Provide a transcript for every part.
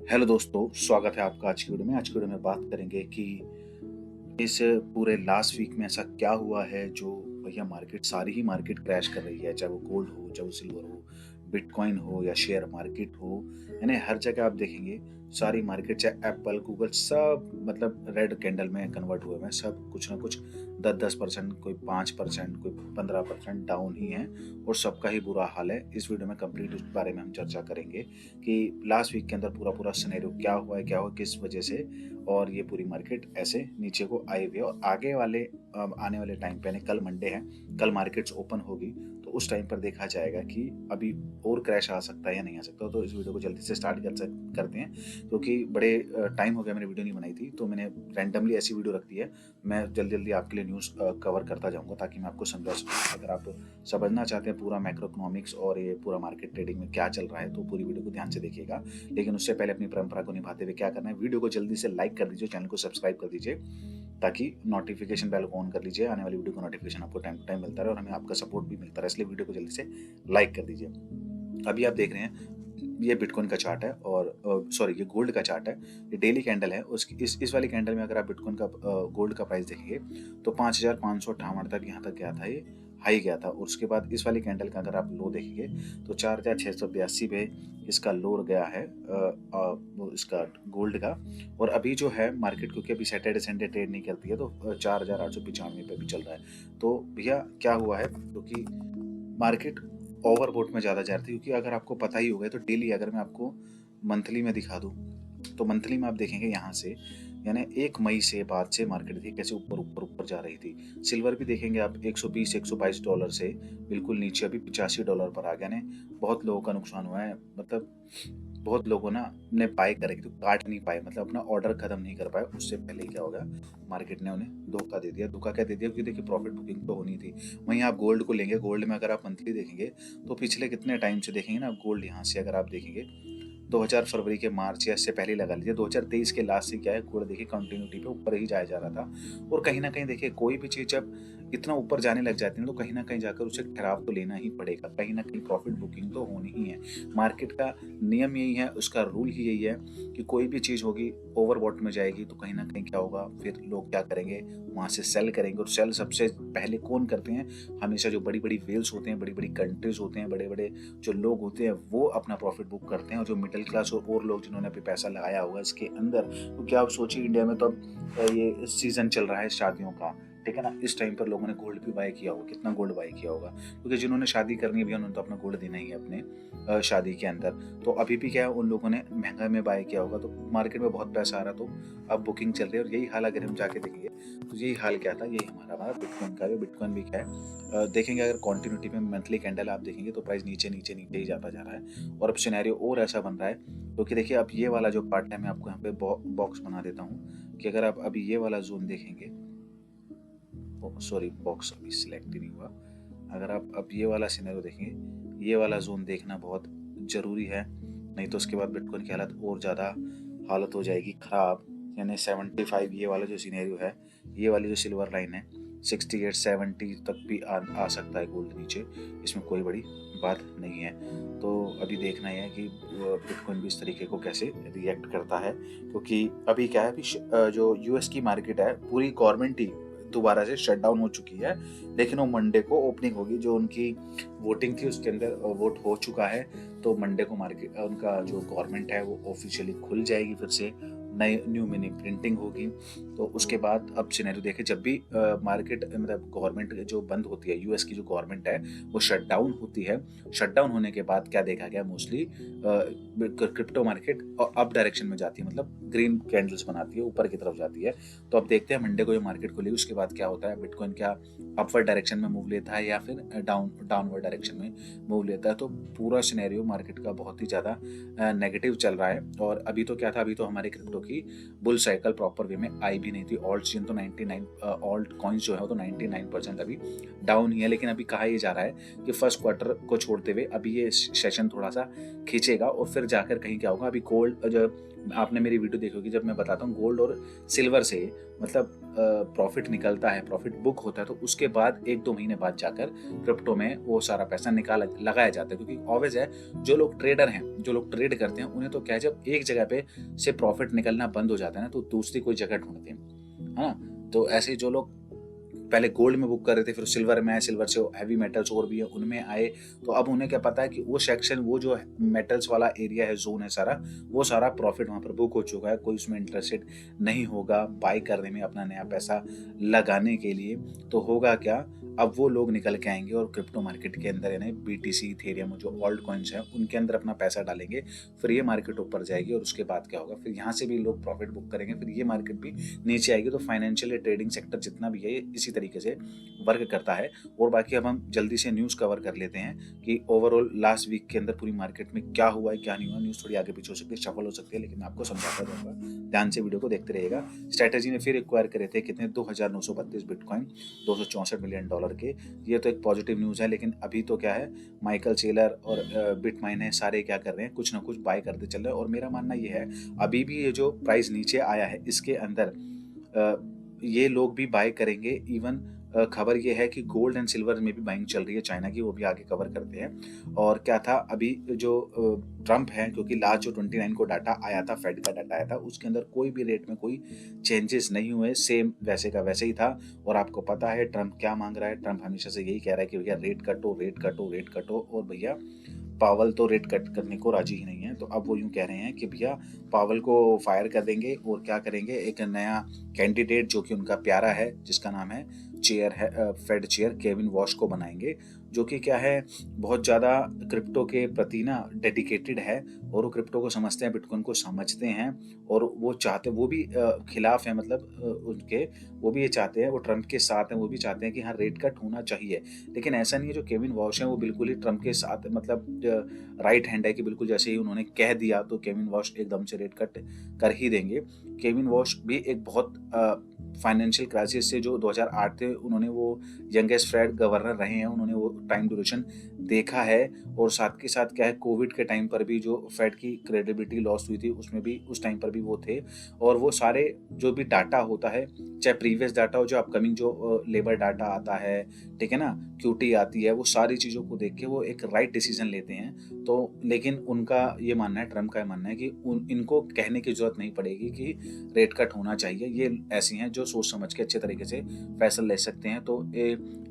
Hello दोस्तों, स्वागत है आपका आज की वीडियो में। आज की वीडियो में बात करेंगे कि इस पूरे लास्ट वीक में ऐसा क्या हुआ है जो भैया सारी ही मार्केट क्रैश कर रही है। चाहे वो गोल्ड हो, चाहे वो सिल्वर हो, बिटकॉइन हो या शेयर मार्केट हो, यानी हर जगह आप देखेंगे सारी मार्केट, चाहे एप्पल, गूगल, सब मतलब रेड कैंडल में कन्वर्ट हुए हैं। सब कुछ ना कुछ 10-10%, कोई 5%, कोई 15% डाउन ही है और सबका ही बुरा हाल है। इस वीडियो में कंप्लीट उस बारे में हम चर्चा करेंगे कि लास्ट वीक के अंदर पूरा सिनेरियो क्या हुआ, किस वजह से और ये पूरी मार्केट ऐसे नीचे को आई हुई है। और आने वाले टाइम पे, यानी कल मंडे है, कल मार्केट्स ओपन होगी तो उस टाइम पर देखा जाएगा कि अभी और क्रैश आ सकता है या नहीं आ सकता। तो इस वीडियो को जल्दी से स्टार्ट करते हैं, क्योंकि बड़े टाइम हो गया मैंने वीडियो नहीं बनाई थी, तो मैंने रैंडमली ऐसी वीडियो रख दी है। मैं जल्दी जल्दी आपके लिए न्यूज़ कवर करता जाऊंगा ताकि मैं आपको समझा सकूँ। अगर आप समझना चाहते हैं पूरा मैक्रो इकोनॉमिक्स और ये पूरा मार्केट ट्रेडिंग में क्या चल रहा है, तो पूरी वीडियो को ध्यान से देखिएगा। लेकिन उससे पहले अपनी परंपरा को निभाते हुए क्या करना है, वीडियो को जल्दी से लाइक कर दीजिए, चैनल को सब्सक्राइब कर दीजिए ताकि नोटिफिकेशन बेल को ऑन कर लीजिए। आने वाली वीडियो का नोटिफिकेशन आपको टाइम टू टाइम मिलता रहे और हमें आपका सपोर्ट भी मिलता रहे, इसलिए वीडियो को जल्दी से लाइक कर दीजिए। अभी आप देख रहे हैं ये बिटकॉइन का चार्ट है और सॉरी, ये गोल्ड का चार्ट है। ये डेली कैंडल है। उसकी इस वाली कैंडल में अगर आप बिटकॉइन का गोल्ड का प्राइस देखेंगे तो 5,558 तक यहाँ तक गया था, ये हाई गया था। और उसके बाद इस वाली कैंडल का अगर आप लो देखेंगे तो 4,682 पे इसका लो गया है, वो इसका गोल्ड का। और अभी जो है मार्केट, क्योंकि अभी सैटरडे संडे ट्रेड नहीं करती है, तो 4,895 पे भी चल रहा है। तो भैया क्या हुआ है, क्योंकि मार्केट ओवरबोट में ज़्यादा जा रही थी। क्योंकि अगर आपको पता ही होगा तो डेली अगर मैं आपको मंथली में दिखा दूँ तो मंथली में आप देखेंगे यहाँ से, यानी 1 मई से बाद से मार्केट थी कैसे ऊपर ऊपर ऊपर जा रही थी। सिल्वर भी देखेंगे आप 120-122 डॉलर से बिल्कुल नीचे अभी $85 पर आ गया। ने बहुत लोगों का नुकसान हुआ है। मतलब बहुत लोगों ने बाय करे तो काट नहीं पाए, मतलब अपना ऑर्डर खत्म नहीं कर पाए। उससे पहले क्या होगा, मार्केट ने उन्हें धोखा दे दिया। धोखा क्या दे दिया, क्योंकि देखिए प्रॉफिट बुकिंग तो होनी थी। वहीं आप गोल्ड को लेंगे, गोल्ड में अगर आप मंथली देखेंगे तो पिछले कितने टाइम से देखेंगे ना, गोल्ड यहाँ से अगर आप देखेंगे 2000 फरवरी के मार्च या इससे पहले लगा लीजिए, 2023 के लास्ट से क्या है, गोल्ड देखिए कंटिन्यूटी पे ऊपर ही जाया जा रहा था। और कहीं ना कहीं देखिए कोई भी चीज जब इतना ऊपर जाने लग जाती है तो कहीं ना कहीं जाकर उसे ठहराव तो लेना ही पड़ेगा, कहीं ना कहीं प्रॉफिट बुकिंग तो होनी ही है। मार्केट का नियम यही है, उसका रूल ही यही है कि कोई भी चीज होगी ओवरबॉट में जाएगी तो कहीं ना कहीं क्या होगा, फिर लोग क्या करेंगे, वहां से सेल करेंगे। और सेल सबसे पहले कौन करते हैं, हमेशा जो बड़ी बड़ी वेल्स होते हैं, बड़ी बड़ी कंट्रीज होते हैं, बड़े बड़े जो लोग होते हैं वो अपना प्रॉफिट बुक करते हैं। और जो मिडिल क्लास और लोग जिन्होंने अभी पैसा लगाया होगा इसके अंदर, तो क्या आप सोचिए इंडिया में तो अब ये सीजन चल रहा है शादियों का, ठीक है ना। इस टाइम पर लोगों ने गोल्ड भी बाय किया होगा, कितना गोल्ड बाय किया होगा, क्योंकि जिन्होंने शादी करनी है भैया उन्होंने तो अपना गोल्ड देना ही है अपने शादी के अंदर। तो अभी भी क्या है, उन लोगों ने महंगा में बाय किया होगा, तो मार्केट में बहुत पैसा आ रहा, तो अब बुकिंग चल रही है। और यही हाल अगर हम जाके देखेंगे तो यही हाल क्या था, यही हमारा बिटकॉइन का है। बिटकॉइन भी क्या है, देखेंगे अगर कॉन्टिन्यूटी में मंथली कैंडल आप देखेंगे तो प्राइस नीचे नीचे नीचे ही जाता जा रहा है। और अब सिनेरियो और ऐसा बन रहा है, क्योंकि देखिए अब ये वाला जो पार्ट है, मैं आपको यहाँ पे बॉक्स बना देता हूँ कि अगर आप अभी ये वाला जोन देखेंगे, सॉरी बॉक्स अभी सिलेक्ट ही नहीं हुआ। अगर आप अब ये वाला सिनेरियो देखेंगे, ये वाला जोन देखना बहुत ज़रूरी है, नहीं तो उसके बाद बिटकॉइन की हालत और ज़्यादा हालत हो जाएगी ख़राब। यानी 75 ये वाला जो सिनेरियो है, ये वाली जो सिल्वर लाइन है 68-70 तक भी आ सकता है गोल्ड नीचे, इसमें कोई बड़ी बात नहीं है। तो अभी देखना ही है कि बिटकॉइन भी इस तरीके को कैसे रिएक्ट करता है, क्योंकि अभी क्या है, अभी जो यूएस की मार्केट है पूरी गवर्नमेंट ही दोबारा से शट डाउन हो चुकी है। लेकिन वो मंडे को ओपनिंग होगी, जो उनकी वोटिंग थी उसके अंदर वोट हो चुका है। तो मंडे को मार्केट उनका जो गवर्नमेंट है वो ऑफिशियली खुल जाएगी, फिर से नई न्यू मनी प्रिंटिंग होगी। तो उसके बाद अब सिनेरियो देखे, जब भी मार्केट मतलब गवर्नमेंट जो बंद होती है, यूएस की जो गवर्नमेंट है वो शट डाउन होती है। शट डाउन होने के बाद क्या देखा गया, mostly crypto market up direction में जाती है, मतलब ग्रीन कैंडल्स बनाती है, ऊपर की तरफ जाती है। तो अब देखते हैं मंडे को ये मार्केट खुलेगी, उसके बाद क्या होता है, बिटकॉइन क्या अपवर्ड डायरेक्शन में मूव लेता है या फिर डाउनवर्ड डायरेक्शन में मूव लेता है। तो पूरा सिनेरियो मार्केट का बहुत ही ज़्यादा नेगेटिव चल रहा है। और अभी तो क्या था, अभी तो हमारे क्रिप्टो की बुल साइकिल प्रॉपर वे में आई भी नहीं थी। ऑल्ट चेन तो 99 ऑल्ट कॉइन्स जो है वो तो 99% अभी डाउन ही है। लेकिन अभी कहा ये जा रहा है कि फर्स्ट क्वार्टर को छोड़ते हुए अभी ये सेशन थोड़ा सा खींचेगा और फिर जाकर कहीं क्या होगा। अभी गोल्ड, जब आपने मेरी वीडियो देखी होगी, जब मैं बताता हूँ गोल्ड और सिल्वर से मतलब प्रॉफिट निकलता है, प्रॉफिट बुक होता है, तो उसके बाद 1-2 महीने बाद जाकर क्रिप्टो में वो सारा पैसा लगाया जाता है। क्योंकि ऑब्वियस है, जो लोग ट्रेडर हैं, जो लोग ट्रेड करते हैं, उन्हें तो क्या है, जब एक जगह पे से प्रॉफिट निकलना बंद हो जाता है ना, तो दूसरी कोई जगह ढूंढते हैं, है ना। तो ऐसे ही जो लोग पहले गोल्ड में बुक कर रहे थे, फिर सिल्वर में आए, सिल्वर से हैवी मेटल्स और भी है उनमें आए, तो अब उन्हें क्या पता है कि वो सेक्शन, वो जो मेटल्स वाला एरिया है, जोन है सारा, वो सारा प्रॉफिट वहां पर बुक हो चुका है, कोई उसमें इंटरेस्टेड नहीं होगा बाय करने में अपना नया पैसा लगाने के लिए। तो होगा क्या, अब वो लोग निकल के आएंगे और क्रिप्टो मार्केट के अंदर, यानी बीटीसी, इथेरियम, जो ऑल्ट कॉइन्स हैं, उनके अंदर अपना पैसा डालेंगे, फिर ये मार्केट ऊपर जाएगी और उसके बाद क्या होगा, फिर यहाँ से भी लोग प्रॉफिट बुक करेंगे, फिर ये मार्केट भी नीचे आएगी। तो फाइनेंशियल ट्रेडिंग सेक्टर जितना भी है, ये इसी तरीके से वर्क करता है। और बाकी अब हम जल्दी से न्यूज़ कवर कर लेते हैं कि ओवरऑल लास्ट वीक के अंदर पूरी मार्केट में क्या हुआ है, क्या नहीं हुआ। न्यूज़ थोड़ी आगे पीछे हो सकती है, शफल हो सकती है, लेकिन मैं आपको समझाता रहूँगा, ध्यान से वीडियो को देखते रहिएगा। स्ट्रैटेजी ने फिर एक्वायर करे थे कितने, 2932 बिटकॉइन, $264 मिलियन के। ये तो एक पॉजिटिव न्यूज़ है, लेकिन अभी तो क्या है, माइकल सेलर और बिटमाइन है, सारे क्या कर रहे हैं, कुछ ना कुछ बाय करते चल रहे हैं। और मेरा मानना ये है, अभी भी ये जो प्राइस नीचे आया है, इसके अंदर ये लोग भी बाय करेंगे। इवन खबर ये है कि गोल्ड एंड सिल्वर में भी बाइंग चल रही है चाइना की, वो भी आगे कवर करते हैं। और क्या था, अभी जो ट्रम्प है, क्योंकि लास्ट जो 29 को डाटा आया था, फेड का डाटा आया था, उसके अंदर कोई भी रेट में कोई चेंजेस नहीं हुए, सेम वैसे का वैसे ही था। और आपको पता है ट्रम्प क्या मांग रहा है, ट्रम्प हमेशा से यही कह रहा है कि भैया रेट कटो, रेट कटो, रेट कटो। और भैया पावल तो रेट कट करने को राजी ही नहीं है। तो अब वो यूं कह रहे हैं कि भैया पावल को फायर कर देंगे और क्या करेंगे, एक नया कैंडिडेट जो कि उनका प्यारा है, जिसका नाम है चेयर है, फेड चेयर केविन वॉश को बनाएंगे, जो कि क्या है, बहुत ज़्यादा क्रिप्टो के प्रति ना डेडिकेटेड है, और वो क्रिप्टो को समझते हैं, बिटकॉइन को समझते हैं, और वो चाहते, वो भी खिलाफ है, मतलब उनके, वो भी ये चाहते हैं, वो ट्रम्प के साथ हैं, वो भी चाहते हैं कि हाँ रेट कट होना चाहिए। लेकिन ऐसा नहीं है, जो केविन वॉश है वो बिल्कुल ही ट्रम्प के साथ, मतलब राइट हैंड है, कि बिल्कुल जैसे ही उन्होंने कह दिया तो केविन वॉश एकदम से रेट कट कर ही देंगे। केविन वॉश भी एक बहुत फाइनेंशियल क्राइसिस से, जो 2008 थे, उन्होंने वो यंगेस्ट फेड गवर्नर रहे हैं, उन्होंने वो टाइम ड्यूरेशन देखा है। और साथ के साथ क्या है, कोविड के टाइम पर भी जो फेड की क्रेडिबिलिटी लॉस हुई थी, उसमें भी उस टाइम पर भी वो थे। और वो सारे जो भी डाटा होता है, चाहे प्रीवियस डाटा हो, जो अपकमिंग जो लेबर डाटा आता है, ठीक है ना, क्यूटी आती है, वो सारी चीज़ों को देख के वो एक राइट डिसीजन लेते हैं। तो लेकिन उनका ये मानना है, ट्रम्प का ये मानना है कि इनको कहने की जरूरत नहीं पड़ेगी कि रेट कट होना चाहिए। ये ऐसी हैं जो सोच समझ के अच्छे तरीके से फैसला ले सकते हैं। तो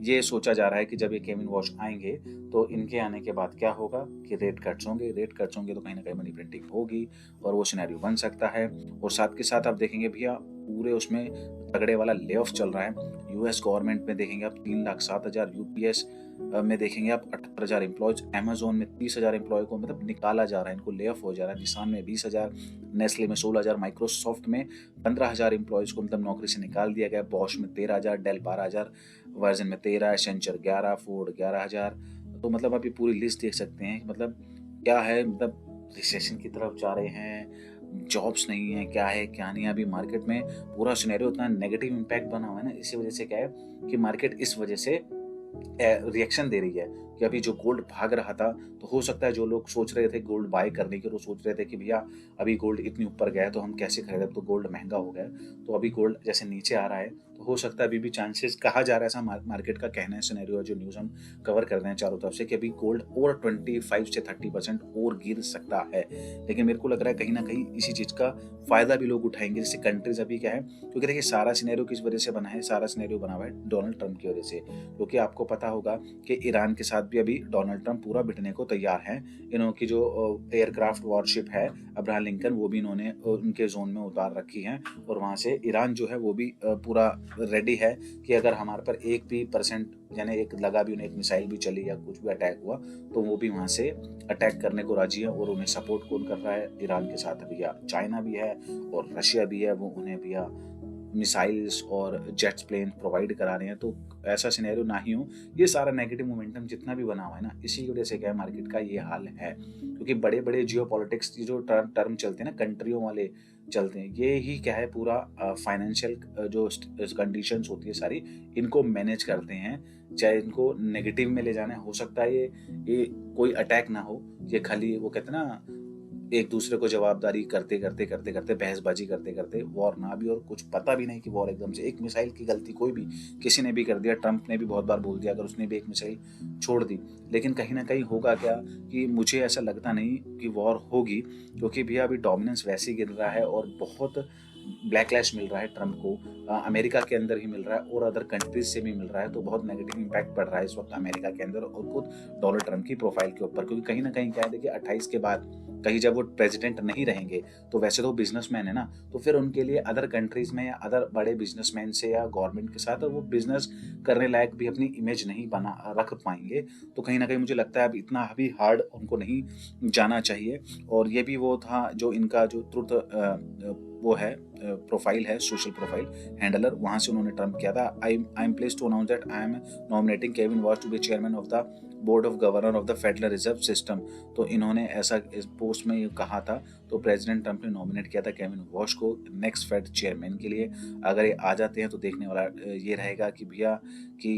ये सोचा जा रहा है कि जब ये केविन वॉश आएंगे, तो इनके आने के बाद क्या होगा कि रेट कट्स होंगे, रेट कट्स होंगे तो कहीं ना कहीं मनी प्रिंटिंग होगी, और वो सिनेरियो बन सकता है। और साथ के साथ आप देखेंगे भैया, पूरे उसमें तगड़े वाला ले ऑफ चल रहा है। यूएस गवर्नमेंट में देखेंगे आप 3,07,000, यूपीएस में देखेंगे आप 78,000 एम्प्लॉयज, अमेजोन में 30,000 एम्प्लॉय को मतलब निकाला जा रहा है, इनको ले ऑफ हो जा रहा है। निशान में 20,000, नेस्ले में 16,000, माइक्रोसॉफ्ट में 15,000 एम्प्लॉयज को मतलब नौकरी से निकाल दिया गया, बॉश में 13,000, डेल 12,000, वर्जन में 13, एसेंचर 11, फोर्ड 11,000। तो मतलब आप ये पूरी लिस्ट देख सकते हैं, मतलब क्या है, मतलब रिसेशन की तरफ जा रहे हैं, जॉब्स नहीं है, क्या है क्या नहीं है। अभी मार्केट में पूरा सिनेरियो इतना नेगेटिव इम्पैक्ट बना हुआ है ना, इसी वजह से क्या है कि मार्केट इस वजह से रिएक्शन दे रही है कि अभी जो गोल्ड भाग रहा था, तो हो सकता है जो लोग सोच रहे थे गोल्ड बाय करने के, तो सोच रहे थे कि भैया अभी गोल्ड इतनी ऊपर गया है तो हम कैसे खरीदें, तो गोल्ड महंगा हो गया, तो अभी गोल्ड जैसे नीचे आ रहा है, तो हो सकता है अभी भी चांसेस, कहा जा रहा है, ऐसा मार्केट का कहना है, सिनेरियो है, जो न्यूज़ हम कवर कर रहे हैं चारों तरफ से, कि अभी गोल्ड और 25 से 30% और गिर सकता है। लेकिन मेरे को लग रहा है कहीं ना कहीं इसी चीज़ का फायदा भी लोग उठाएंगे। जैसे कंट्रीज अभी क्या है, क्योंकि देखिए सारा सिनेरियो किस वजह से बना है, सारा सिनेरियो बना हुआ है डोनाल्ड ट्रंप की वजह से। क्योंकि आपको पता होगा कि ईरान के साथ भी अभी डोनाल्ड ट्रंप पूरा बिटने को तैयार हैं। इनकी जो एयरक्राफ्ट वॉरशिप है अब्राहम लिंकन, वो भी इन्होंने उनके जोन में उतार रखी हैं, और वहाँ से ईरान जो है वो भी पूरा रेडी है कि अगर हमारे पर 1% यानी एक लगा भी, उन्हें एक मिसाइल भी चली या कुछ भी अटैक हुआ, तो वो भी वहाँ से अटैक करने को राजी है। और उन्हें सपोर्ट कौन कर रहा है, ईरान के साथ भैया चाइना भी है और रशिया भी है, वो उन्हें भैया मिसाइल्स और जेट्स प्लेन प्रोवाइड करा रहे हैं। तो ऐसा सिनेरियो ना ही हो, ये सारा नेगेटिव मोमेंटम जितना भी बना हुआ है ना, इसी की वजह से क्या है, मार्केट का ये हाल है। क्योंकि बड़े बड़े जियो पॉलिटिक्स जो टर्म चलते हैं ना, कंट्रियों वाले चलते हैं, ये ही क्या है, पूरा फाइनेंशियल जो कंडीशंस होती है सारी, इनको मैनेज करते हैं। चाहे इनको नेगेटिव में ले जाना हो सकता है, ये कोई अटैक ना हो, ये खाली वो कहते हैं ना एक दूसरे को जवाबदारी करते करते करते करते बहसबाजी करते करते वॉर ना भी, और कुछ पता भी नहीं कि वॉर एकदम से एक मिसाइल की गलती कोई भी किसी ने भी कर दिया, ट्रंप ने भी बहुत बार बोल दिया, अगर उसने भी एक मिसाइल छोड़ दी, लेकिन कहीं ना कहीं होगा क्या कि मुझे ऐसा लगता नहीं कि वॉर होगी, क्योंकि भैया अभी डोमिनेंस वैसे ही गिर रहा है और बहुत ब्लैकलैश मिल रहा है ट्रंप को, अमेरिका के अंदर ही मिल रहा है और अदर कंट्रीज से भी मिल रहा है। तो बहुत नेगेटिव इम्पैक्ट पड़ रहा है इस वक्त अमेरिका के अंदर और खुद डोनाल्ड ट्रंप की प्रोफाइल के ऊपर, क्योंकि कहीं ना कहीं क्या है, देखिए 28 के बाद कहीं जब वो प्रेसिडेंट नहीं रहेंगे तो वैसे तो बिजनेसमैन है ना, तो फिर उनके लिए अदर कंट्रीज में या अदर बड़े बिजनेसमैन से या गवर्नमेंट के साथ वो बिजनेस करने लायक भी अपनी इमेज नहीं बना रख पाएंगे। तो कहीं ना कहीं मुझे लगता है अब इतना अभी हार्ड उनको नहीं जाना चाहिए। और ये भी वो था जो इनका जो ट्रुथ वो है प्रोफाइल है, सोशल प्रोफाइल हैंडलर, वहां से उन्होंने ट्रम्प किया था, I am pleased to announce that I am nominating Kevin Warsh to be chairman of the board of governor of the Federal Reserve System. तो इन्होंने ऐसा इस पोस्ट में कहा था। तो प्रेसिडेंट ट्रंप ने नॉमिनेट किया था केविन वॉश को नेक्स्ट फेड चेयरमैन के लिए। अगर ये आ जाते हैं तो देखने वाला ये रहेगा कि भैया कि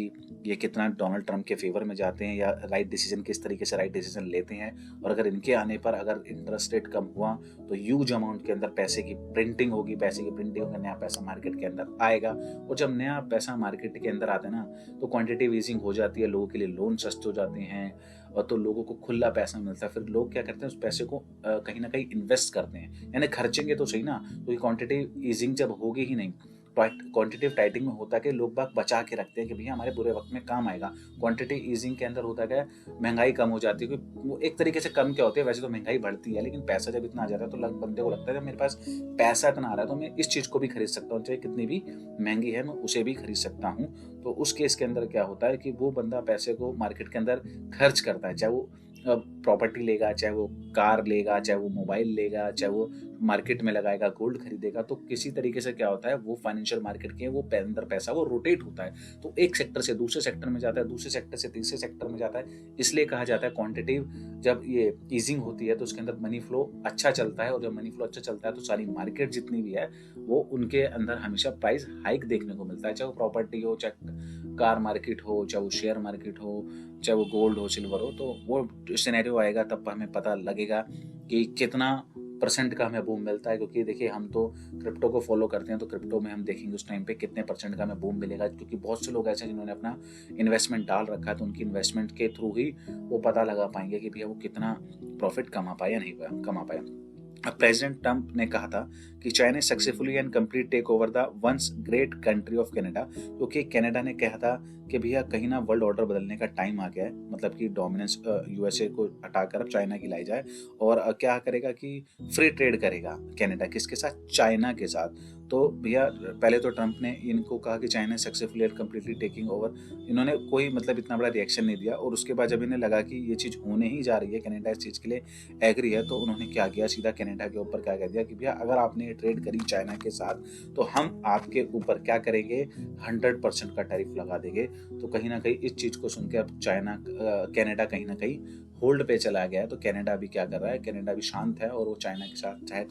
ये कितना डोनाल्ड ट्रंप के फेवर में जाते हैं या राइट डिसीजन, किस तरीके से राइट डिसीजन लेते हैं। और अगर इनके आने पर अगर इंटरेस्ट रेट कम हुआ तो ह्यूज अमाउंट के अंदर पैसे की प्रिंटिंग होगी, पैसे की प्रिंटिंग होकर नया पैसा मार्केट के अंदर आएगा। और जब नया पैसा मार्केट के अंदर आता है ना तो क्वांटिटेटिव ईजिंग हो जाती है, लोगों के लिए लोन सस्ते हो जाते हैं और तो लोगों को खुला पैसा मिलता है। फिर लोग क्या करते हैं, उस पैसे को कहीं ना कहीं इन्वेस्ट करते हैं, यानी खर्चेंगे तो सही ना। तो ये क्वांटिटेटिव ईजिंग जब होगी ही नहीं, क्वांटिटेटिव टाइटिंग में होता है कि लोग बाग बचा के रखते हैं कि भैया हमारे बुरे वक्त में काम आएगा। क्वांटिटेटिव ईजिंग के अंदर होता है महंगाई कम हो जाती है, क्योंकि वो एक तरीके से कम क्या होती है, वैसे तो महंगाई बढ़ती है, लेकिन पैसा जब इतना आ जाता है तो बंदे को लगता है जब मेरे पास पैसा इतना आ रहा है तो मैं इस चीज को भी खरीद सकता हूँ, चाहे कितनी भी महंगी है मैं उसे भी खरीद सकता हूँ। तो उस केस के अंदर क्या होता है कि वो बंदा पैसे को मार्केट के अंदर खर्च करता है, चाहे वो प्रॉपर्टी लेगा, चाहे वो कार लेगा, चाहे वो मोबाइल लेगा, चाहे वो मार्केट में लगाएगा, गोल्ड खरीदेगा। तो किसी तरीके से क्या होता है, वो फाइनेंशियल मार्केट के वो अंदर पैसा वो रोटेट होता है, तो एक सेक्टर से दूसरे सेक्टर में जाता है, दूसरे सेक्टर से तीसरे सेक्टर में जाता है। इसलिए कहा जाता है क्वांटिटेटिव जब ये ईजिंग होती है तो उसके अंदर मनी फ्लो अच्छा चलता है, और जब मनी फ्लो अच्छा चलता है तो सारी मार्केट जितनी भी है वो उनके अंदर हमेशा प्राइस हाइक देखने को मिलता है, चाहे वो प्रॉपर्टी हो, चाहे कार मार्केट हो, चाहे वो शेयर मार्केट हो, चाहे वो गोल्ड हो, सिल्वर हो। तो वो सिनेरियो आएगा तब हमें पता लगेगा कि कितना परसेंट का हमें बूम मिलता है। क्योंकि देखिए हम तो क्रिप्टो को फॉलो करते हैं, तो क्रिप्टो में हम देखेंगे उस टाइम पे कितने परसेंट का हमें बूम मिलेगा, क्योंकि बहुत से लोग ऐसे जिन्होंने अपना इन्वेस्टमेंट डाल रखा है, तो उनकी इन्वेस्टमेंट के थ्रू ही वो पता लगा पाएंगे कि भैया वो कितना प्रॉफिट कमा पाया या नहीं कमा पाया। प्रेसिडेंट ट्रंप ने कहा था कि China successfully and complete take over the once great country of Canada, क्योंकि कनाडा ने कहा था कि भैया कहीं ना वर्ल्ड ऑर्डर बदलने का टाइम आ गया है, मतलब कि डोमिनेंस यूएसए को हटाकर अब चाइना की लाई जाए। और क्या करेगा कि फ्री ट्रेड करेगा कनाडा, किसके साथ, चाइना के साथ। तो भैया पहले तो ट्रंप ने इनको कहा कि China successfully and completely taking over, इन्होंने कोई मतलब इतना बड़ा रिएक्शन नहीं दिया। और उसके बाद जब इन्हें लगा कि ये चीज़ होने ही जा रही है, कनाडा इस चीज़ के लिए एग्री है, तो उन्होंने क्या किया, सीधा कनाडा के ऊपर क्या कह दिया कि भैया अगर आपने ट्रेड करी चाइना के साथ तो हम आपके ऊपर क्या करेंगे, 100% का टैरिफ लगा देंगे। तो कहीं ना कहीं इस चीज़ को सुन के अब कनाडा कहीं ना कहीं होल्ड पे चला गया है। तो कनाडा अभी क्या कर रहा है, कनाडा भी शांत है और वो चाइना के साथ चाहे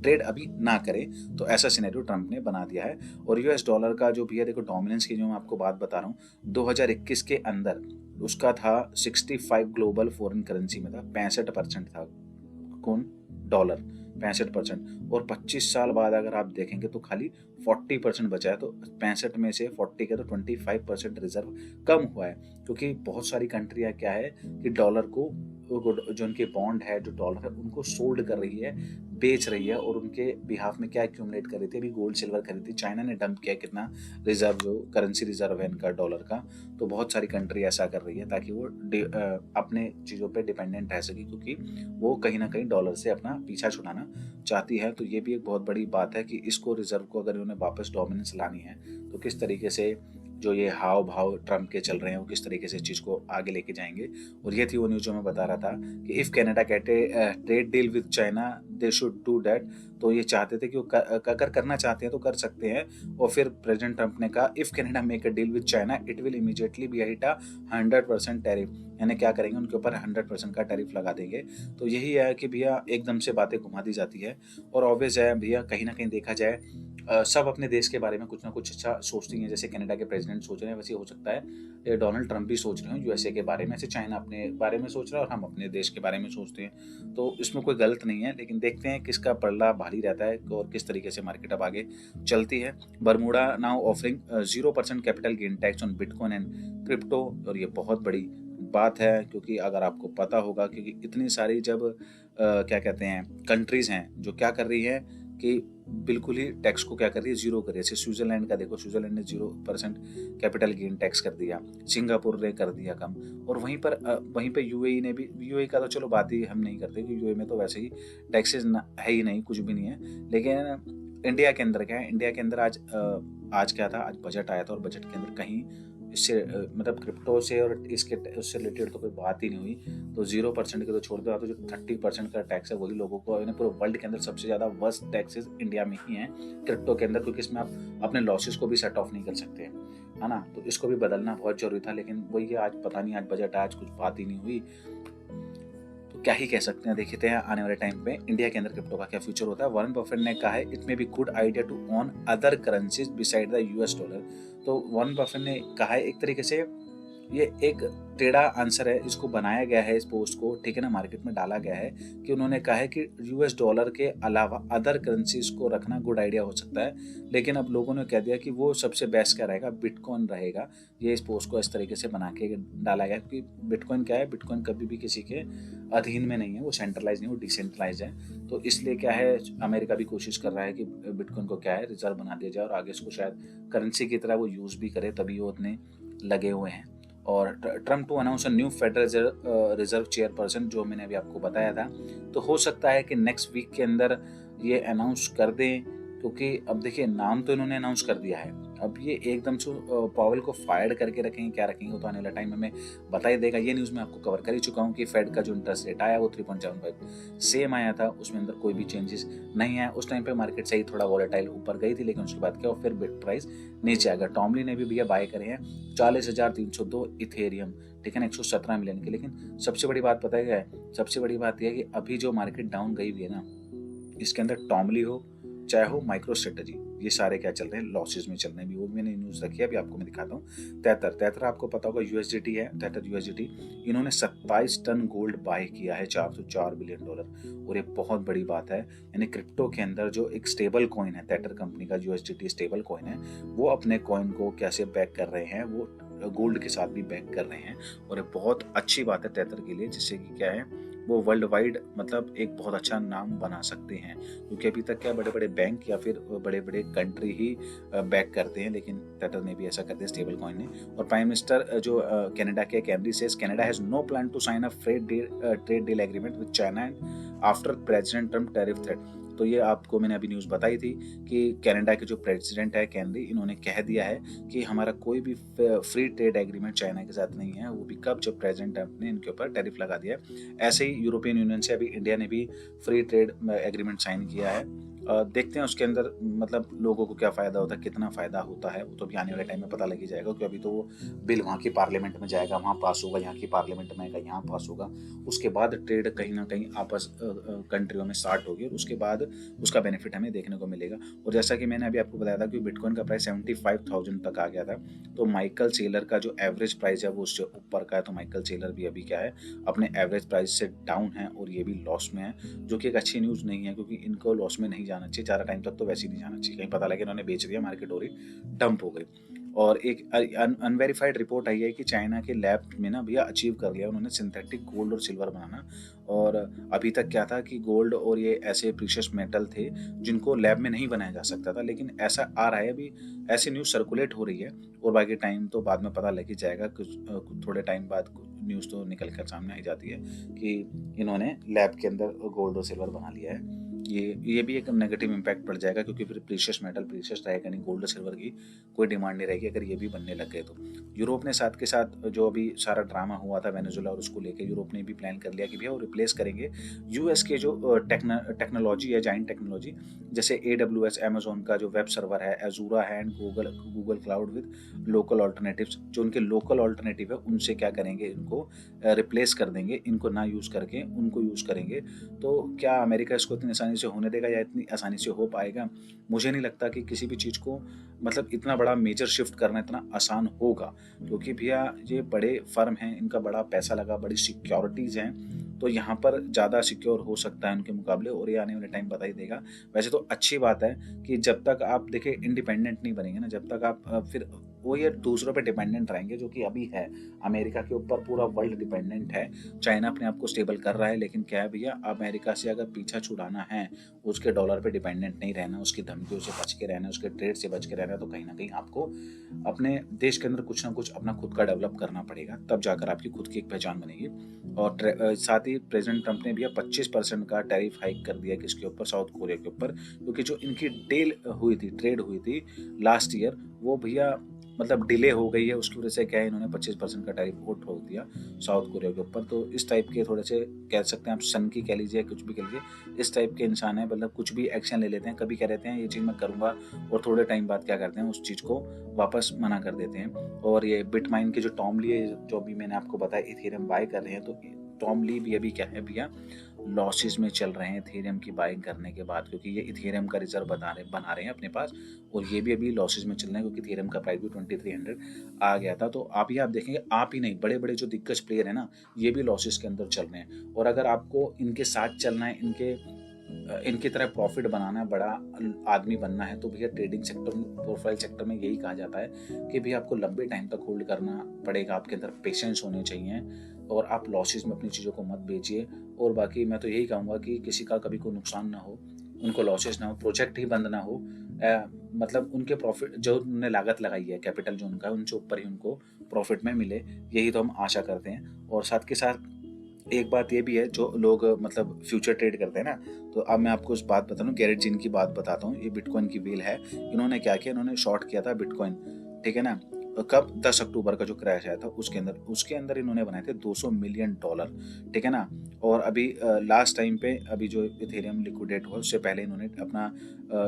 ट्रेड अभी ना करे। तो ऐसा सिनेरियो ट्रंप ने बना दिया है। और यूएस डॉलर का जो भी है, देखो डोमिनेंस की जो मैं आपको बात बता रहा हूँ, 2021 के अंदर उसका था 65 ग्लोबल फॉरेन करेंसी में था, 65% था कौन, डॉलर 65%। और 25 साल बाद अगर आप देखेंगे तो खाली 40% बचा है। तो 65 में से 40 के तो 25% रिजर्व कम हुआ है, क्योंकि बहुत सारी कंट्रियां क्या है कि डॉलर को, जो उनके बॉन्ड है, जो डॉलर है उनको सोल्ड कर रही है, बेच रही है, और उनके बिहाफ में क्या एक्यूमुलेट कर रही थी, अभी गोल्ड सिल्वर खरीदी थी। चाइना ने डंप किया कितना रिजर्व, जो करेंसी रिजर्व है इनका डॉलर का। तो बहुत सारी कंट्री ऐसा कर रही है ताकि वो अपने चीज़ों पे डिपेंडेंट रह सके, क्योंकि वो कहीं ना कहीं डॉलर से अपना पीछा छुड़ाना चाहती है। तो ये भी एक बहुत बड़ी बात है कि इसको रिजर्व को अगर उन्हें वापस डोमिनेंस लानी है तो किस तरीके से जो ये हाव भाव ट्रंप के चल रहे हैं वो किस तरीके से चीज़ को आगे लेके जाएंगे। और ये थी वो न्यूज़ जो मैं बता रहा था कि इफ़ कनाडा कहते trade deal with China they should do that. तो ये चाहते थे कि वो अगर करना चाहते हैं तो कर सकते हैं। और फिर प्रेसिडेंट ट्रंप ने कहा if Canada make a deal with China it will immediately be hit 100% tariff, यानी क्या करेंगे, उनके ऊपर 100% का टैरिफ लगा देंगे। तो यही है कि भैया एकदम से बातें घुमा दी जाती है। और ऑब्वियस है भैया, कहीं ना कहीं देखा जाए सब अपने देश के बारे में कुछ ना कुछ अच्छा सोचती हैं। जैसे कनाडा के प्रेसिडेंट सोच रहे हैं, वैसे हो सकता है ये डोनाल्ड ट्रंप भी सोच रहे हो यूएसए के बारे में, ऐसे चाइना अपने बारे में सोच रहा है और हम अपने देश के बारे में सोचते हैं। तो इसमें कोई गलत नहीं है, लेकिन देखते हैं किसका पलड़ा भारी रहता है और किस तरीके से मार्केट अब आगे चलती है। Bermuda now offering 0% capital gain tax on bitcoin and crypto, और ये बहुत बड़ी बात है, क्योंकि अगर आपको पता होगा, क्योंकि इतनी सारी जब क्या कहते हैं कंट्रीज हैं जो क्या कर रही है कि बिल्कुल ही टैक्स को क्या कर रही है, जीरो कर रही है। जैसे स्विट्जरलैंड का देखो, स्विट्जरलैंड ने 0% कैपिटल गेन टैक्स कर दिया, सिंगापुर ने कर दिया कम, और वहीं पे यूएई ने भी, यूएई का तो चलो बात ही हम नहीं करते क्योंकि यूएई में तो वैसे ही टैक्सेस है ही नहीं, कुछ भी नहीं है। लेकिन इंडिया के अंदर क्या है, इंडिया के अंदर आज क्या था, आज बजट आया था और बजट के अंदर कहीं इससे मतलब क्रिप्टो से और इसके उससे रिलेटेड तो कोई बात ही नहीं हुई। तो 0% के तो छोड़ दो, तो जो 30% का टैक्स है वही लोगों को, पूरे वर्ल्ड के अंदर सबसे ज़्यादा वर्स्ट टैक्सेस इंडिया में ही हैं क्रिप्टो के अंदर, क्योंकि इसमें आप अपने लॉसेस को भी सेट ऑफ नहीं कर सकते, है ना। तो इसको भी बदलना बहुत जरूरी था, लेकिन वही है, आज पता नहीं, आज बजट आज कुछ बात ही नहीं हुई। तो क्या ही कह सकते हैं, देखते हैं आने वाले टाइम पे इंडिया के अंदर क्रिप्टो का क्या फ्यूचर होता है। वॉरेन बफेट ने कहा है it may be good idea to own other currencies beside the US dollar. तो वॉरेन बफेट ने कहा है, एक तरीके से ये एक टेढ़ा आंसर है, इसको बनाया गया है इस पोस्ट को, ठीक है ना, मार्केट में डाला गया है कि उन्होंने कहा है कि यूएस डॉलर के अलावा अदर करेंसीज को रखना गुड आइडिया हो सकता है, लेकिन अब लोगों ने कह दिया कि वो सबसे बेस्ट क्या रहेगा, बिटकॉइन रहेगा। ये इस पोस्ट को इस तरीके से बना के डाला गया, क्योंकि बिटकॉइन क्या है, बिटकॉइन कभी भी किसी के अधीन में नहीं है, वो सेंट्रलाइज नहीं, वो डिसेंट्रलाइज है। तो इसलिए क्या है, अमेरिका भी कोशिश कर रहा है कि बिटकॉइन को क्या है, रिजर्व बना दिया जाए और आगे इसको शायद करेंसी की तरह वो यूज भी करे, तभी वो उतने लगे हुए हैं। और Trump to announce a new Federal Reserve chairperson, जो मैंने अभी आपको बताया था, तो हो सकता है कि नेक्स्ट वीक के अंदर ये अनाउंस कर दें, क्योंकि अब देखिए नाम तो इन्होंने अनाउंस कर दिया है, अब ये एकदम से पावेल को फायर करके रखेंगे, क्या रखेंगे वो तो आने वाला टाइम हमें बता ही देगा। ये न्यूज़ मैं आपको कवर कर ही चुका हूँ कि फेड का जो इंटरेस्ट रेट आया वो 3.75 सेम आया था, उसमें अंदर कोई भी चेंजेस नहीं है। उस टाइम पे मार्केट सही थोड़ा वॉलेटाइल ऊपर गई थी, लेकिन उसके बाद क्या, फिर बिट प्राइस नीचे आ गया। टॉमली ने भी भैया बाय करे हैं 40,302 इथेरियम, ठीक है ना, 117 मिलियन के। लेकिन सबसे बड़ी बात पता है क्या है, सबसे बड़ी बात यह है कि अभी जो मार्केट डाउन गई हुई है ना, इसके अंदर टॉमली हो चाहे हो माइक्रो स्ट्रेटजी, ये सारे क्या चल रहे हैं, लॉसेस में चल रहे हैं। भी वो मैंने न्यूज़ रखी है, अभी आपको मैं दिखाता हूँ। तेतर आपको पता होगा यूएसडीटी है, तेतर यूएसडीटी, इन्होंने 27 टन गोल्ड बाय किया है, $404 बिलियन, और ये बहुत बड़ी बात है। यानी क्रिप्टो के अंदर जो एक स्टेबल कॉइन है, तेतर कंपनी का यूएसडीटी स्टेबल कॉइन है, वो अपने कॉइन को कैसे बैक कर रहे हैं, वो गोल्ड के साथ भी बैक कर रहे हैं, और ये बहुत अच्छी बात है तेतर के लिए, जिससे कि क्या है, वो वर्ल्ड वाइड मतलब एक बहुत अच्छा नाम बना सकते हैं। क्योंकि अभी तक क्या बड़े बड़े बैंक या फिर बड़े बड़े कंट्री ही बैक करते हैं, लेकिन तेतर ने भी ऐसा कर दिया, स्टेबल कॉइन ने। और प्राइम मिनिस्टर जो कनाडा के कैमरी says Canada has no plan to sign a trade deal agreement with China and after president Trump tariff threat. तो ये आपको मैंने अभी न्यूज़ बताई थी कि कनाडा के जो प्रेसिडेंट है कैनरी, इन्होंने कह दिया है कि हमारा कोई भी फ्री ट्रेड एग्रीमेंट चाइना के साथ नहीं है, वो भी कब, जब प्रेसिडेंट ट्रम्प ने इनके ऊपर टैरिफ लगा दिया है। ऐसे ही यूरोपियन यूनियन से अभी इंडिया ने भी फ्री ट्रेड एग्रीमेंट साइन किया है। देखते हैं उसके अंदर मतलब लोगों को क्या फ़ायदा होता है, कितना फ़ायदा होता है, वो तो भी आने वाले टाइम में पता लग ही जाएगा। क्योंकि अभी तो वो बिल वहाँ की पार्लियामेंट में जाएगा, वहाँ पास होगा, यहाँ की पार्लियामेंट में आएगा, यहाँ पास होगा, उसके बाद ट्रेड कहीं ना कहीं आपस कंट्रियों में स्टार्ट होगी, और उसके बाद उसका बेनिफिट हमें देखने को मिलेगा। और जैसा कि मैंने अभी आपको बताया था कि बिटकॉइन का प्राइस 75,000 तक आ गया था, तो माइकल सेलर का जो एवरेज प्राइस है वो उससे ऊपर का है। तो माइकल सेलर भी अभी क्या है, अपने एवरेज प्राइस से डाउन है, और ये भी लॉस में है, जो कि एक अच्छी न्यूज़ नहीं है, क्योंकि इनको लॉस में नहीं जाना चाहिए ज़्यादा टाइम तक, तो वैसे ही नहीं जाना चाहिए। कहीं पता लगे इन्होंने बेच दिया, मार्केट हो रही डंप हो गई। और एक अनवेरीफाइड रिपोर्ट आई है कि चाइना के लैब में ना भैया अचीव कर लिया उन्होंने सिंथेटिक गोल्ड और सिल्वर बनाना। और अभी तक क्या था कि गोल्ड और ये ऐसे प्रीशियस मेटल थे जिनको लैब में नहीं बनाया जा सकता था, लेकिन ऐसा आ रहा है, अभी ऐसी न्यूज़ सर्कुलेट हो रही है। और बाकी टाइम तो बाद में पता लग ही जाएगा, कुछ थोड़े टाइम बाद न्यूज़ तो निकल कर सामने आई जाती है कि इन्होंने लैब के अंदर गोल्ड और सिल्वर बना लिया है। ये भी एक नेगेटिव इम्पैक्ट पड़ जाएगा, क्योंकि फिर प्रीशियस मेटल प्रीशियस रहेगा नहीं, गोल्ड सिल्वर की कोई डिमांड नहीं रहेगी अगर ये भी बनने लग गए तो। यूरोप ने साथ के साथ जो अभी सारा ड्रामा हुआ था वेनेजुला और उसको लेके, यूरोप ने भी प्लान कर लिया कि भैया वो रिप्लेस करेंगे यूएस के जो टेक्नोलॉजी है, जाइंट टेक्नोलॉजी, जैसे AWS अमेजोन का जो वेब सर्वर है, एजूरा है and Google cloud with local alternatives, जो उनके लोकल ऑल्टरनेटिव है उनसे क्या करेंगे, इनको को रिप्लेस कर देंगे, इनको ना यूज़ करके उनको यूज़ करेंगे, तो क्या अमेरिका इसको इतनी आसानी से होने देगा या इतनी आसानी से हो पाएगा? मुझे नहीं लगता कि किसी भी चीज़ को मतलब इतना बड़ा मेजर शिफ्ट करना इतना आसान होगा, क्योंकि भैया ये बड़े फर्म हैं, इनका बड़ा पैसा लगा, बड़ी सिक्योरिटीज़ हैं, तो यहाँ पर ज़्यादा सिक्योर हो सकता है उनके मुकाबले, और ये आने वाले टाइम बता ही देगा। वैसे तो अच्छी बात है कि जब तक आप देखिए इंडिपेंडेंट नहीं बनेंगे ना, जब तक आप फिर वो ये दूसरों पे डिपेंडेंट रहेंगे, जो कि अभी है। अमेरिका के ऊपर पूरा वर्ल्ड डिपेंडेंट है। चाइना अपने आप को स्टेबल कर रहा है, लेकिन क्या है भैया, अमेरिका से अगर पीछा छुड़ाना है, उसके डॉलर पे डिपेंडेंट नहीं रहना, उसकी धमकियों से बच के रहना, उसके ट्रेड से बच के रहना, तो कहीं ना कहीं आपको अपने देश के अंदर कुछ ना कुछ अपना खुद का डेवलप करना पड़ेगा, तब जाकर आपकी खुद की एक पहचान बनेगी। और साथ ही प्रेसिडेंट ट्रंप ने भैया 25% का टैरिफ हाइक कर दिया किसके ऊपर, साउथ कोरिया के ऊपर, क्योंकि जो इनकी डील हुई थी, ट्रेड हुई थी लास्ट ईयर, वो भैया मतलब डिले हो गई है। उसकी वजह से क्या है, इन्होंने 25% का टैरिफ वो ठोक दिया साउथ कोरिया के ऊपर। तो इस टाइप के थोड़े से कह सकते हैं आप, सन की कह लीजिए, कुछ भी कह लीजिए, इस टाइप के इंसान है, मतलब कुछ भी एक्शन ले लेते हैं। कभी कह देते हैं ये चीज़ मैं करूँगा, और थोड़े टाइम बाद क्या करते हैं, उस चीज़ को वापस मना कर देते हैं। और ये बिटमाइन के जो टॉम ली, जो भी मैंने आपको बताया, इथेरियम बाय कर रहे हैं, तो टॉम ली भी अभी क्या है भैया, लॉसेस में चल रहे हैं इथेरियम की बाइंग करने के बाद, क्योंकि ये इथेरियम का रिजर्व बना रहे हैं अपने पास, और ये भी अभी लॉसेस में चल रहे हैं, क्योंकि इथेरियम का प्राइस भी 2300 आ गया था। तो आप देखेंगे, आप ही नहीं, बड़े बड़े जो दिग्गज प्लेयर है ना, ये भी लॉसेस के अंदर चल रहे हैं। और अगर आपको इनके साथ चलना है, इनकी तरह प्रॉफिट बनाना है, बड़ा आदमी बनना है, तो भैया ट्रेडिंग सेक्टर में, प्रोफाइल सेक्टर में यही कहा जाता है कि भैया आपको लंबे टाइम तक होल्ड करना पड़ेगा, आपके अंदर पेशेंस होने चाहिए, और आप लॉसेस में अपनी चीज़ों को मत बेचिए। और बाकी मैं तो यही कहूँगा कि किसी का कभी कोई नुकसान ना हो, उनको लॉसेस ना हो, प्रोजेक्ट ही बंद ना हो, मतलब उनके प्रॉफिट जो उन्होंने लागत लगाई है, कैपिटल जो उनका है, उनसे ऊपर ही उनको प्रॉफिट में मिले, यही तो हम आशा करते हैं। और साथ के साथ एक बात ये भी है, जो लोग मतलब फ्यूचर ट्रेड करते हैं ना, तो अब मैं आपको उस बात बता दूं, गैरेट जिन की बात बताता हूँ। ये बिटकॉइन की व्हील है। इन्होंने क्या किया, इन्होंने शॉर्ट किया था बिटकॉइन, ठीक है ना, कब 10 अक्टूबर का जो क्रैश आया था उसके अंदर इन्होंने बनाए थे $200 मिलियन, ठीक है ना। और अभी लास्ट टाइम पे, अभी जो इथेरियम लिक्विडेट हुआ, उससे पहले इन्होंने अपना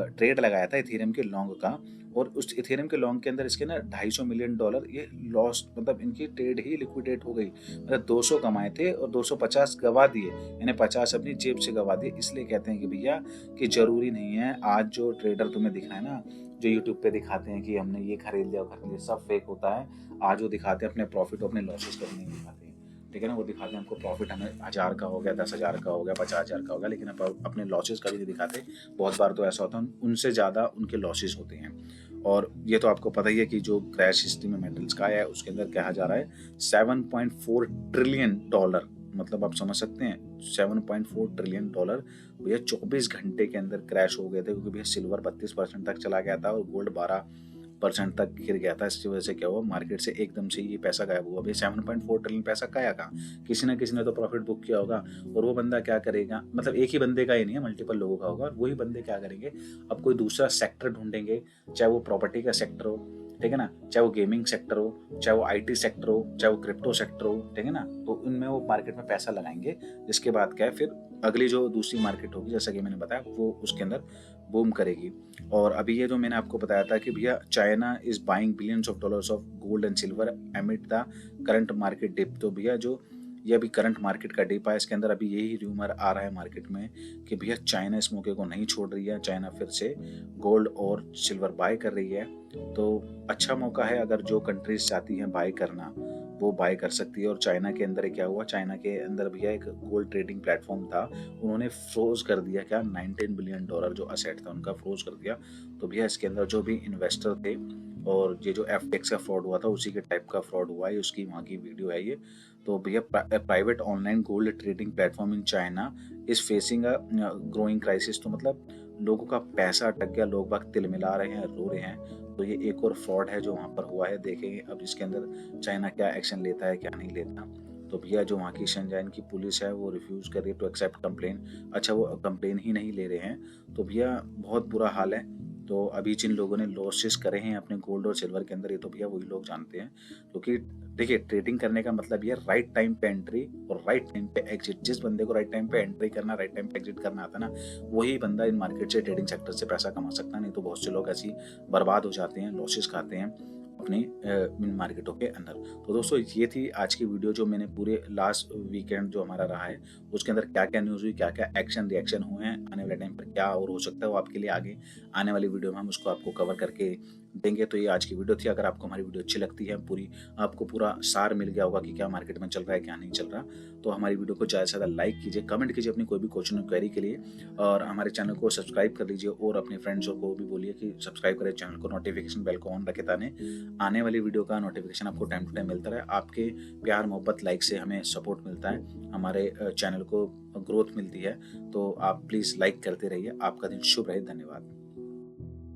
ट्रेड लगाया था इथेरियम के लॉन्ग का, और उस इथेरियम के लॉन्ग के अंदर इसके ना $250 मिलियन ये लॉस, मतलब इनकी ट्रेड ही लिक्विडेट हो गई। मतलब 200 कमाए थे और 250 गवा दिए, यानी 50 अपनी जेब से गवा दिए। इसलिए कहते हैं कि भैया, कि जरूरी नहीं है, आज जो ट्रेडर तुम्हें दिख रहा है ना, जो यूट्यूब पे दिखाते हैं कि हमने ये खरीद लिया, सब फेक होता है। आज वो दिखाते हैं अपने प्रॉफिट, अपने लॉसेस कभी नहीं दिखाते हैं, ठीक है ना। वो दिखाते हैं हमको प्रॉफिट, हमें 1000 का हो गया, 10,000 का हो गया, 50,000 का हो गया, लेकिन अपने लॉसेस कभी नहीं दिखाते। बहुत बार तो ऐसा होता है उनसे ज़्यादा उनके लॉसेस होते हैं। और ये तो आपको पता ही है कि जो क्रैश हिस्ट्री में मेटल्स का है, उसके अंदर कहा जा रहा है 7.4 ट्रिलियन डॉलर, मतलब आप समझ सकते हैं 7.4 ट्रिलियन डॉलर भैया 24 घंटे के अंदर क्रैश हो गए थे, क्योंकि भैया सिल्वर 32% तक चला गया था और गोल्ड 12% तक गिर गया था। इसकी वजह से क्या हुआ, मार्केट से एकदम से ये पैसा गायब हुआ। भैया 7.4 ट्रिलियन पैसा गाया का, किसी ना किसी ने तो प्रॉफिट बुक किया होगा, और वो बंदा क्या करेगा, मतलब एक ही बंदे का ही नहीं है, मल्टीपल लोगों का होगा, और वही बंदे क्या करेंगे, अब कोई दूसरा सेक्टर ढूंढेंगे, चाहे वो प्रॉपर्टी का सेक्टर हो, ठीक है ना, चाहे वो गेमिंग सेक्टर हो, चाहे वो आईटी सेक्टर हो, चाहे वो क्रिप्टो सेक्टर हो, ठीक है ना, तो उनमें वो मार्केट में पैसा लगाएंगे। जिसके बाद क्या है, फिर अगली जो दूसरी मार्केट होगी, जैसा कि मैंने बताया, वो उसके अंदर बूम करेगी। और अभी ये जो मैंने आपको बताया था कि भैया China is buying billions of dollars of gold and silver amid the current market dip, तो भैया जो ये अभी करंट मार्केट का डिप है, इसके अंदर अभी यही र्यूमर आ रहा है मार्केट में कि भैया चाइना इस मौके को नहीं छोड़ रही है, चाइना फिर से गोल्ड और सिल्वर बाय कर रही है। तो अच्छा मौका है, अगर जो कंट्रीज चाहती हैं बाय करना, वो बाय कर सकती है। और चाइना के अंदर क्या हुआ, चाइना के अंदर भैया एक गोल्ड ट्रेडिंग प्लेटफॉर्म था, उन्होंने फ्रोज कर दिया, क्या $19 बिलियन जो असेट था उनका फ्रोज कर दिया। तो भैया इसके अंदर जो भी इन्वेस्टर थे, और ये जो FTX का फ्रॉड हुआ था, उसी के टाइप का फ्रॉड हुआ है, उसकी वहाँ की वीडियो है ये। तो भैया private online gold trading platform in China is facing a growing crisis, तो मतलब लोगों का पैसा अटक गया, लोग बाग तिलमिला रहे हैं, रो रहे हैं। तो ये एक और फ्रॉड है जो वहाँ पर हुआ है। देखेंगे अब इसके अंदर चाइना क्या एक्शन लेता है, क्या नहीं लेता। तो भैया जो वहाँ की शंजाइन की पुलिस है, वो रिफ्यूज कर रही है टू एक्सेप्ट कंप्लेन। अच्छा, वो कंप्लेन ही नहीं ले रहे हैं, तो भैया बहुत बुरा हाल है। तो अभी जिन लोगों ने लॉसेस करे हैं अपने गोल्ड और सिल्वर के अंदर, ये तो भैया वही लोग जानते हैं। क्योंकि देखिए, ट्रेडिंग करने का मतलब ये राइट टाइम पे एंट्री और राइट टाइम पे एग्जिट। जिस बंदे को राइट टाइम पे एंट्री करना, राइट टाइम पे एग्जिट करना आता है ना, वही बंदा इन मार्केट से, ट्रेडिंग सेक्टर से पैसा कमा सकता है। नहीं तो बहुत से लोग ऐसे बर्बाद हो जाते हैं, लॉसेस खाते हैं। अपने इन मार्केटों के अंदर। तो दोस्तों ये थी आज की वीडियो, जो मैंने पूरे लास्ट वीकेंड जो हमारा रहा है उसके अंदर क्या-क्या न्यूज़ हुई, क्या-क्या एक्शन रिएक्शन हुए हैं, आने वाले टाइम पर क्या और हो सकता है वो आपके लिए आगे आने वाली वीडियो में हम उसको आपको कवर करके देंगे। तो ये आज की वीडियो थी। अगर आपको हमारी वीडियो अच्छी लगती है, पूरी आपको पूरा सार मिल गया होगा कि क्या मार्केट में चल रहा है, क्या नहीं चल रहा, तो हमारी वीडियो को ज़्यादा से ज़्यादा लाइक कीजिए, कमेंट कीजिए अपनी कोई भी क्वेश्चन क्वेरी के लिए, और हमारे चैनल को सब्सक्राइब कर लीजिए और अपने फ्रेंड्सों को भी बोलिए कि सब्सक्राइब करें चैनल को, नोटिफिकेशन बेल को ऑन रखें ताकि आने वाली वीडियो का नोटिफिकेशन आपको टाइम टू टाइम मिलता रहे। आपके प्यार मोहब्बत लाइक से हमें सपोर्ट मिलता है, हमारे चैनल को ग्रोथ मिलती है। तो आप प्लीज़ लाइक करते रहिए। आपका दिन शुभ रहे। धन्यवाद।